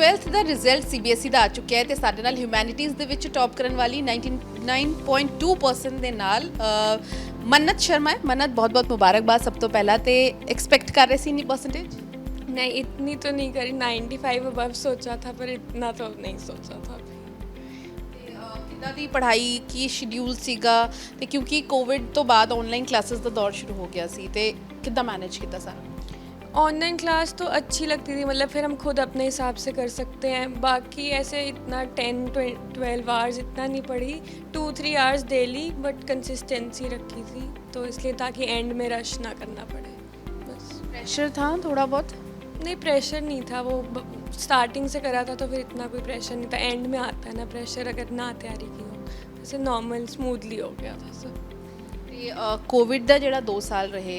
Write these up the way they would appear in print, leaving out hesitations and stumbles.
12th ਦਾ result CBSE ਦਾ ਆ ਚੁੱਕਿਆ ਹੈ ਤੇ ਸਾਡੇ ਨਾਲ ਹਿਊਮੈਨਿਟੀਜ਼ ਦੇ ਵਿੱਚ ਟੌਪ ਕਰਨ ਵਾਲੀ 99.2% ਦੇ ਨਾਲ ਮੰਨਤ ਸ਼ਰਮਾ ਹੈ। ਮੰਨਤ ਬਹੁਤ-ਬਹੁਤ ਮੁਬਾਰਕਬਾਦ ਸਭ ਤੋਂ ਪਹਿਲਾਂ। ਤੇ ਐਕਸਪੈਕਟ ਕਰ ਰਹੇ ਸੀ ਇੰਨੀ ਪਰਸੈਂਟੇਜ? नहीं, इतनी तो नहीं करी। 95 अबव सोचा था, पर इतना तो नहीं सोचा था। ਕਿੱਦਾਂ ਦੀ ਪੜ੍ਹਾਈ, ਕੀ ਸ਼ਡਿਊਲ ਸੀਗਾ ਤੇ ਕਿਉਂਕਿ ਕੋਵਿਡ ਤੋਂ ਬਾਅਦ ਆਨਲਾਈਨ ਕਲਾਸਿਸ ਦਾ ਦੌਰ ਸ਼ੁਰੂ ਹੋ ਗਿਆ ਸੀ ਤੇ ਕਿੱਦਾਂ ਮੈਨੇਜ ਕੀਤਾ ਸਾਰਾ? ऑनलाइन क्लास तो अच्छी लगती थी, मतलब फिर हम खुद अपने हिसाब से कर सकते हैं। बाकी ऐसे इतना 10-12 आवर्स इतना नहीं पढ़ी, 2-3 आवर्स डेली, बट कंसिस्टेंसी रखी थी तो इसलिए ताकि एंड में रश ना करना पड़े बस। प्रेशर था थोड़ा बहुत? नहीं, प्रेशर नहीं था। वो स्टार्टिंग से करा था तो फिर इतना कोई प्रेशर नहीं था। एंड में आता है ना प्रेशर, अगर ना तैयारी की हो। वैसे नॉर्मल स्मूथली हो गया था सब। ਤੇ ਕੋਵਿਡ ਦਾ ਜਿਹੜਾ 2 ਸਾਲ ਰਹੇ,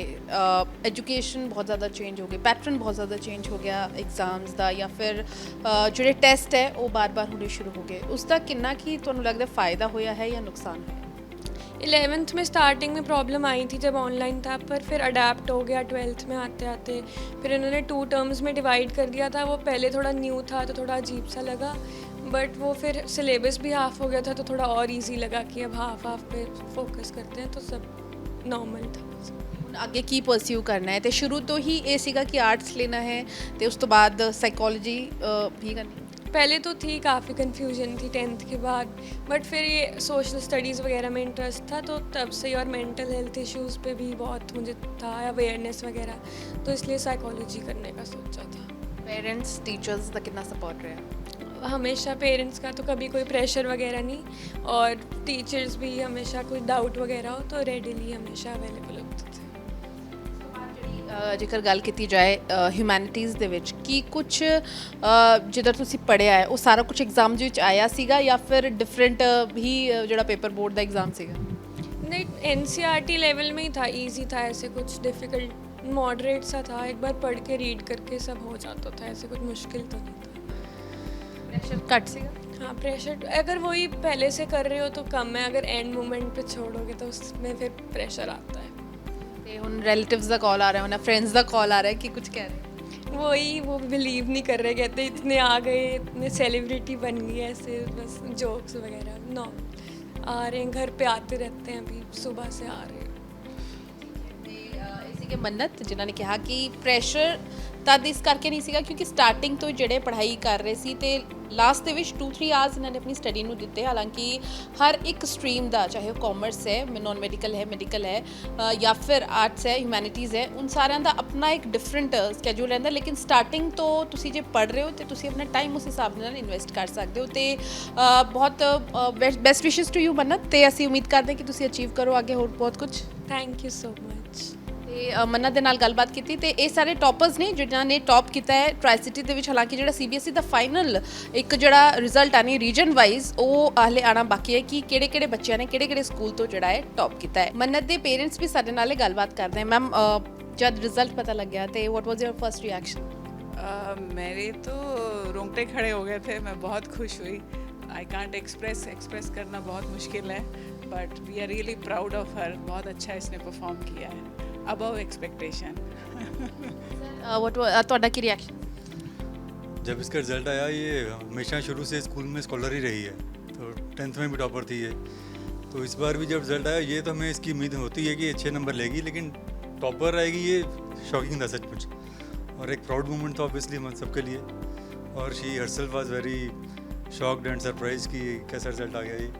ਐਜੂਕੇਸ਼ਨ ਬਹੁਤ ਜ਼ਿਆਦਾ ਚੇਂਜ ਹੋ ਗਈ, ਪੈਟਰਨ ਬਹੁਤ ਜ਼ਿਆਦਾ ਚੇਂਜ ਹੋ ਗਿਆ ਐਗਜ਼ਾਮਸ ਦਾ, ਜਾਂ ਫਿਰ ਜਿਹੜੇ ਟੈਸਟ ਹੈ ਉਹ ਬਾਰ-ਬਾਰ ਹੋਣੇ ਸ਼ੁਰੂ ਹੋ ਗਏ। ਉਸ ਦਾ ਕਿੰਨਾ ਕੀ ਤੁਹਾਨੂੰ ਲੱਗਦਾ ਫਾਇਦਾ ਹੋਇਆ ਹੈ ਜਾਂ ਨੁਕਸਾਨ ਹੋਇਆ? 11th में स्टार्टिंग में प्रॉब्लम आई थी जब ऑनलाइन था, पर फिर अडेप्ट हो गया 12th में आते आते। फिर इन्होंने 2 टर्म्स में डिवाइड कर दिया था। वो पहले थोड़ा न्यू था तो थोड़ा अजीब सा लगा, बट वो फिर सिलेबस भी हाफ हो गया था तो थोड़ा और इजी लगा कि अब हाफ पे फोकस करते हैं, तो सब नॉर्मल था। ਹੁਣ ਅੱਗੇ ਕੀ ਪਰਸਿਊ ਕਰਨਾ ਹੈ? ਤੇ ਸ਼ੁਰੂ ਤੋਂ ਹੀ ਇਹ ਸੀਗਾ ਕਿ ਆਰਟਸ ਲੈਣਾ ਹੈ ਤੇ ਉਸ ਤੋਂ ਬਾਅਦ ਸਾਈਕੋਲੋਜੀ ਵੀ ਕਰਨੀ? पहले तो थी, काफ़ी कन्फ्यूजन थी 10th के बाद, बट फिर ये सोशल स्टडीज़ वगैरह में इंटरेस्ट था तो तब से ही, और मेंटल हेल्थ इश्यूज़ पे भी बहुत मुझे था अवेयरनेस वगैरह, तो इसलिए साइकोलॉजी करने का सोचा था। पेरेंट्स टीचर्स ਦਾ ਕਿੰਨਾ ਸਪੋਰਟ ਰਿਹਾ? हमेशा पेरेंट्स का तो कभी कोई प्रेशर वगैरह नहीं, और टीचर्स भी हमेशा कोई डाउट वगैरह हो तो रेडिली हमेशा अवेलेबल होते थे। ਜੇਕਰ ਗੱਲ ਕੀਤੀ ਜਾਏ ਹਿਊਮੈਨਿਟੀਜ਼ ਦੇ ਵਿੱਚ ਕੀ ਕੁਝ ਜਿੱਦਾਂ ਤੁਸੀਂ ਪੜ੍ਹਿਆ ਹੈ ਉਹ ਸਾਰਾ ਕੁਝ ਐਗਜ਼ਾਮ ਦੇ ਵਿੱਚ ਆਇਆ ਸੀਗਾ ਜਾਂ ਫਿਰ ਡਿਫਰੈਂਟ ਹੀ ਜਿਹੜਾ ਪੇਪਰ ਬੋਰਡ ਦਾ ਐਗਜ਼ਾਮ ਸੀਗਾ? नहीं, NCERT लेवल में ही था, इजी था। ऐसे कुछ डिफ़िकल्ट मॉडरेट सा था, एक बार पढ़ के रीड करके सब हो जाता था, ऐसे कुछ मुश्किल तो नहीं था। ਪ੍ਰੈਸ਼ਰ ਘੱਟ ਸੀਗਾ? हाँ, प्रेशर अगर वही पहले से कर रहे हो तो कम है, अगर एंड मोमेंट पे छोड़ोगे तो उसमें फिर प्रेशर आता है। ਤੇ ਹੁਣ ਰਿਲੇਟਿਵਸ ਦਾ ਕਾਲ ਆ ਰਿਹਾ ਹੋਣਾ, फ्रेंड्स ਦਾ ਕਾल आ रहा है कि कुछ कह रहे? वही, वो बिलीव नहीं कर रहे, कहते इतने आ गए, इतने सेलिब्रिटी बन गई, ऐसे बस जोक्स वगैरह नॉर्मल आ रहे हैं, घर पे आते रहते हैं, अभी सुबह से आ रहे हैं। ਤੇ ਇਸੇ ਕੇ ਮੰਨਤ ਜਿਨ੍ਹਾਂ ਨੇ ਕਿਹਾ ਕਿ ਪ੍ਰੈਸ਼ਰ ਤਦ ਇਸ ਕਰਕੇ ਨਹੀਂ ਸੀਗਾ ਕਿਉਂਕਿ ਸਟਾਰਟਿੰਗ ਤੋਂ ਜਿਹੜੇ ਪੜ੍ਹਾਈ ਕਰ ਰਹੇ ਸੀ ਤੇ ਲਾਸਟ ਦੇ ਵਿੱਚ 2-3 ਆਵਰਸ ਇਹਨਾਂ ਨੇ ਆਪਣੀ ਸਟੱਡੀ ਨੂੰ ਦਿੱਤੇ। ਹਾਲਾਂਕਿ ਹਰ ਇੱਕ ਸਟਰੀਮ ਦਾ, ਚਾਹੇ ਉਹ ਕਾਮਰਸ ਹੈ, ਨੌਨ ਮੈਡੀਕਲ ਹੈ, ਮੈਡੀਕਲ ਹੈ ਜਾਂ ਫਿਰ ਆਰਟਸ ਹੈ, ਹਿਊਮੈਨਿਟੀਜ਼ ਹੈ, ਉਨ ਸਾਰਿਆਂ ਦਾ ਆਪਣਾ ਇੱਕ ਡਿਫਰੈਂਟ ਸਕੈਜੂਲ ਰਹਿੰਦਾ। ਲੇਕਿਨ ਸਟਾਰਟਿੰਗ ਤੋਂ ਤੁਸੀਂ ਜੇ ਪੜ੍ਹ ਰਹੇ ਹੋ ਤੇ ਤੁਸੀਂ ਆਪਣਾ ਟਾਈਮ ਉਸ ਹਿਸਾਬ ਨਾਲ ਇਨਵੈਸਟ ਕਰ ਸਕਦੇ ਹੋ। ਤੇ ਬਹੁਤ ਬੈਸਟ ਵਿਸ਼ੇਸ ਟੂ ਯੂ ਮੰਨਤ, ਤੇ ਅਸੀਂ ਉਮੀਦ ਕਰਦੇ ਹਾਂ ਕਿ ਤੁਸੀਂ ਅਚੀਵ ਕਰੋ ਅੱਗੇ ਹੋਰ ਬਹੁਤ ਕੁਝ। Thank you so much. ਤੇ ਮੰਨਤ ਦੇ ਨਾਲ ਗੱਲਬਾਤ ਕੀਤੀ ਤੇ ਇਹ ਸਾਰੇ ਟੌਪਰਸ ਨੇ ਜਿਨ੍ਹਾਂ ਨੇ ਟੌਪ ਕੀਤਾ ਹੈ ਟਰਾਈ ਸਿਟੀ ਦੇ ਵਿੱਚ। ਹਾਲਾਂਕਿ ਜਿਹੜਾ ਸੀਬੀਐਸਈ ਦਾ ਫਾਈਨਲ ਇੱਕ ਜਿਹੜਾ ਰਿਜ਼ਲਟ ਆਣੀ ਰੀਜਨ ਵਾਈਜ਼ ਉਹ ਹਾਲੇ ਆਣਾ ਬਾਕੀ ਹੈ ਕਿ ਕਿਹੜੇ ਬੱਚਿਆਂ ਨੇ ਕਿਹੜੇ ਸਕੂਲ ਤੋਂ ਜਿਹੜਾ ਹੈ ਟੌਪ ਕੀਤਾ ਹੈ। ਮੰਨਤ ਦੇ ਪੇਰੈਂਟਸ ਵੀ ਸਾਡੇ ਨਾਲ ਗੱਲਬਾਤ ਕਰਦੇ हैं। मैम, जब रिजल्ट पता लग गया तो what was your first reaction? मेरे तो रोंगटे खड़े हो गए थे, मैं बहुत खुश हुई। आई कांट एक्सप्रेस करना बहुत मुश्किल है, but we are really proud of her. बहुत अच्छा इसने परफॉर्म किया है, अबव एक्सपेक्टेशन। व्हाट ਤੁਹਾਡਾ ਕੀ ਰਿਐक्शन? जब इसका रिज़ल्ट आया, ये हमेशा शुरू से स्कूल में स्कॉलर ही रही है, तो 10th में भी टॉपर थी ये। तो इस बार भी जब रिज़ल्ट आया, ये तो हमें इसकी उम्मीद होती है कि अच्छे नंबर लेगी, लेकिन टॉपर आएगी ये शॉकिंग था सचमुच, और एक प्राउड मोमेंट था ऑब्वियसली हम सबके लिए। और she herself was very shocked and surprise कि कैसा रिज़ल्ट आ गया ये।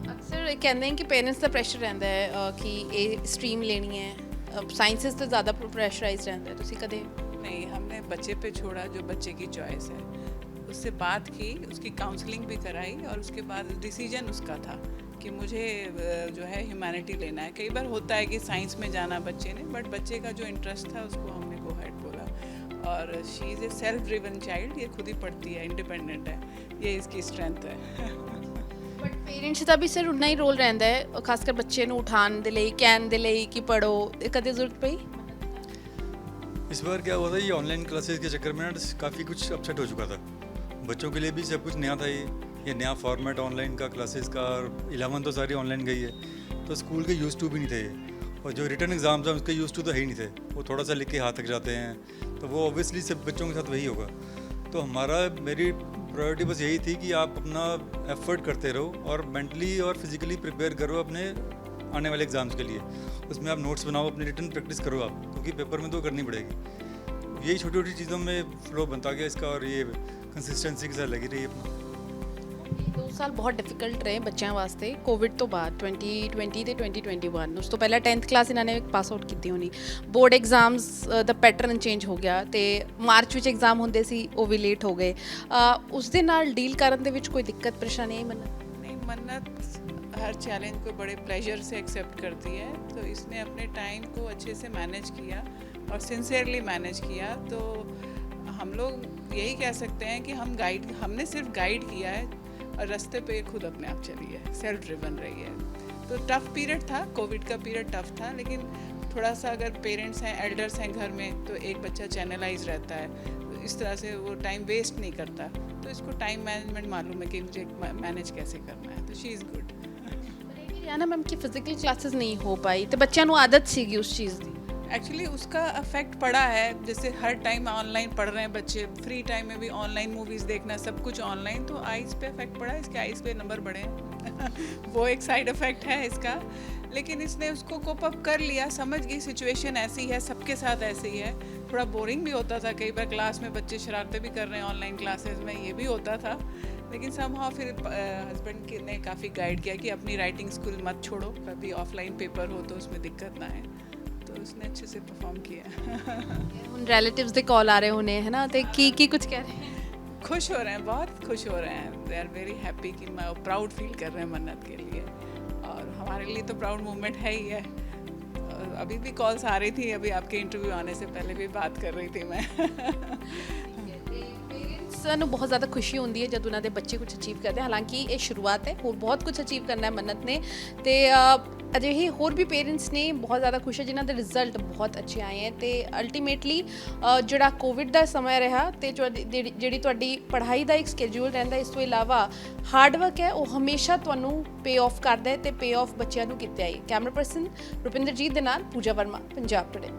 ਅਕਸਰ ਕਹਿੰਦੇ हैं कि पेरेंट्स ਦਾ ਪ੍ਰੈਸ਼ਰ ਰਹਿੰਦਾ ਹੈ ਕਿ ਇਹ ਸਟਰੀਮ ਲੈਣੀ ਹੈ, ਸਾਇੰਸਿਸ ਤੋਂ ਜ਼ਿਆਦਾ ਪ੍ਰੈਸ਼ਰਾਈਜ਼ ਰਹਿੰਦਾ ਹੈ। ਤੁਸੀਂ ਕਦੇ? नहीं, हमने बच्चे पे छोड़ा जो बच्चे की चॉइस है। उससे बात की, उसकी काउंसलिंग भी कराई, और उसके बाद डिसीजन उसका था कि मुझे जो है ह्यूमैनिटी लेना है। कई बार होता है कि साइंस में जाना बच्चे ने, बट बच्चे का जो इंटरेस्ट था उसको हमने गो हेड बोला। और she is a self driven child, ये खुद ही पढ़ती है, इंडिपेंडेंट है, ये इसकी स्ट्रेंथ है। ਬਟ ਪੇਰੈਂਟਸ ਦਾ ਵੀ ਸਿਰ ਉਨਾ ਹੀ ਰੋਲ ਰਹਿੰਦਾ ਹੈ, ਖਾਸ ਕਰ ਬੱਚੇ ਨੂੰ ਉਠਾਉਣ ਦੇ ਲਈ, ਕਹਿਣ ਦੇ ਲਈ ਕਿ ਪੜੋ। ਕਦੇ ਜ਼ਰੂਰਤ ਪਈ? इस बार क्या हुआ था, ये ऑनलाइन क्लासेस के चक्कर में ना काफ़ी कुछ अपसेट हो चुका था। बच्चों के लिए भी सब कुछ नया था, ये नया फॉर्मेट ऑनलाइन का क्लासेस का, और 11 तो सारी ऑनलाइन गई है, तो स्कूल के यूज़ टू भी नहीं थे ये। और जो रिटर्न एग्ज़ाम्स हैं उसके यूज़ टू तो है ही नहीं थे, वो थोड़ा सा लिख के हाथ तक जाते हैं, तो तो वो ऑब्वियसली सब बच्चों के साथ वही होगा। तो मेरी प्रायोरिटी बस यही थी कि आप अपना एफर्ट करते रहो और मेंटली और फिजिकली प्रिपेयर करो अपने आने वाले एग्ज़ाम्स के लिए। उसमें आप नोट्स बनाओ, अपनी रिटन प्रैक्टिस करो आप, क्योंकि पेपर में तो करनी पड़ेगी। यही छोटी छोटी चीज़ों में फ्लो बनता गया इसका, और ये कंसिस्टेंसी के साथ लगी रही अपना। 2 ਸਾਲ ਬਹੁਤ ਡਿਫਿਕਲਟ ਰਹੇ ਬੱਚਿਆਂ ਵਾਸਤੇ ਕੋਵਿਡ ਤੋਂ ਬਾਅਦ 2020 ਤੇ 2021। ਉਸ ਤੋਂ ਪਹਿਲਾਂ 10th ਕਲਾਸ ਇਹਨਾਂ ਨੇ ਪਾਸ ਆਊਟ ਕੀਤੀ ਹੋਣੀ। ਬੋਰਡ ਐਗਜ਼ਾਮਸ ਦਾ ਪੈਟਰਨ ਚੇਂਜ ਹੋ ਗਿਆ ਤੇ ਮਾਰਚ ਵਿੱਚ ਐਗਜ਼ਾਮ ਹੁੰਦੇ ਸੀ, ਉਹ ਵੀ ਲੇਟ ਹੋ ਗਏ। ਉਸ ਦੇ ਨਾਲ ਡੀਲ ਕਰਨ ਦੇ ਵਿੱਚ ਕੋਈ ਦਿੱਕਤ ਪਰੇਸ਼ਾਨੀ ਆਈ ਮੰਨਤ? नहीं, मन्नत हर चैलेंज को बड़े प्लेजर से एक्सेप्ट करती है, तो इसने अपने टाइम को अच्छे से मैनेज किया और सिंसियरली मैनेज किया। तो हम लोग यही कह सकते हैं कि हमने सिर्फ गाइड किया है और रास्ते पे खुद अपने आप चली है, सेल्फ ड्रिवन रही है। तो टफ़ पीरियड था, कोविड का पीरियड टफ़ था, लेकिन थोड़ा सा अगर पेरेंट्स हैं, एल्डर्स हैं घर में, तो एक बच्चा चैनलाइज रहता है, तो इस तरह से वो टाइम वेस्ट नहीं करता। तो इसको टाइम मैनेजमेंट मालूम है कि मुझे मैनेज कैसे करना है, तो शी इज़ गुड। ना मैम की फिजिकल क्लासेस नहीं हो पाई तो बच्चों को आदत सीगी उस चीज़ की? एक्चुअली उसका अफेक्ट पड़ा है, जैसे हर टाइम ऑनलाइन पढ़ रहे हैं बच्चे, फ्री टाइम में भी ऑनलाइन मूवीज़ देखना, सब कुछ ऑनलाइन, तो आइज़ पे अफेक्ट पड़ा है, इसके आइज़ पे नंबर बढ़े हैं वो एक साइड इफ़ेक्ट है इसका। लेकिन इसने उसको कोप अप कर लिया, समझ गई सिचुएशन ऐसी है, सबके साथ ऐसे ही है। थोड़ा बोरिंग भी होता था कई बार, क्लास में बच्चे शरारतें भी कर रहे हैं ऑनलाइन क्लासेस में, ये भी होता था। लेकिन समहाउ फिर हस्बैंड ने काफ़ी गाइड किया कि अपनी राइटिंग स्कूल मत छोड़ो, कभी ऑफलाइन पेपर हो तो उसमें दिक्कत ना आए, तो उसने अच्छे से परफॉर्म किया। ਹੁਣ ਰਿਲੇਟਿਵਸ ਦੇ ਕਾਲ ਆ ਰਹੇ ਹੋਣੇ ਹੈ ਨਾ, ਤੇ ਕੀ ਕੁਝ ਕਹਿ ਰਹੇ हैं? खुश हो रहे हैं, बहुत खुश हो रहे हैं। दे आर वेरी हैप्पी कि मैं प्राउड फील कर रहे हैं मन्नत के लिए, और हमारे लिए तो प्राउड मोमेंट है ही है। अभी भी कॉल्स आ रही थी, अभी आपके इंटरव्यू आने से पहले भी बात कर रही थी मैं पेरेंट्स ਨੂੰ ਬਹੁਤ ਜ਼ਿਆਦਾ ਖੁਸ਼ੀ ਹੁੰਦੀ ਹੈ ਜਦ ਉਹਨਾਂ ਦੇ ਬੱਚੇ ਕੁਝ ਅਚੀਵ ਕਰਦੇ ਹਨ। ਹਾਲਾਂਕਿ ਇਹ ਸ਼ੁਰੂਆਤ ਹੈ, ਹੋਰ ਬਹੁਤ ਕੁਝ ਅਚੀਵ ਕਰਨਾ ਹੈ ਮੰਨਤ ਨੇ, ਤੇ ਅਜਿਹੇ ਹੋਰ ਵੀ ਪੇਰੈਂਟਸ ਨੇ ਬਹੁਤ ਜ਼ਿਆਦਾ ਖੁਸ਼ ਹੈ ਜਿਨ੍ਹਾਂ ਦੇ ਰਿਜ਼ਲਟ ਬਹੁਤ ਅੱਛੇ ਆਏ ਹੈ। ਤੇ ਅਲਟੀਮੇਟਲੀ ਜਿਹੜਾ ਕੋਵਿਡ ਦਾ ਸਮਾਂ ਰਿਹਾ ਤੇ ਜਿਹੜੀ ਤੁਹਾਡੀ ਪੜ੍ਹਾਈ ਦਾ ਇੱਕ ਸਕੇਡਿਊਲ ਰਹਿੰਦਾ, ਇਸ ਤੋਂ ਇਲਾਵਾ ਹਾਰਡ ਵਰਕ ਹੈ, ਉਹ ਹਮੇਸ਼ਾ ਤੁਹਾਨੂੰ ਪੇ ਆਫ ਕਰਦਾ ਹੈ, ਤੇ ਪੇ ਆਫ ਬੱਚਿਆਂ ਨੂੰ ਕੀਤਾ ਹੈ। ਕੈਮਰਾ ਪਰਸਨ ਰੁਪਿੰਦਰਜੀਤ ਦੇ ਨਾਲ ਪੂਜਾ ਵਰਮਾ, ਪੰਜਾਬ ਟੁਡੇ।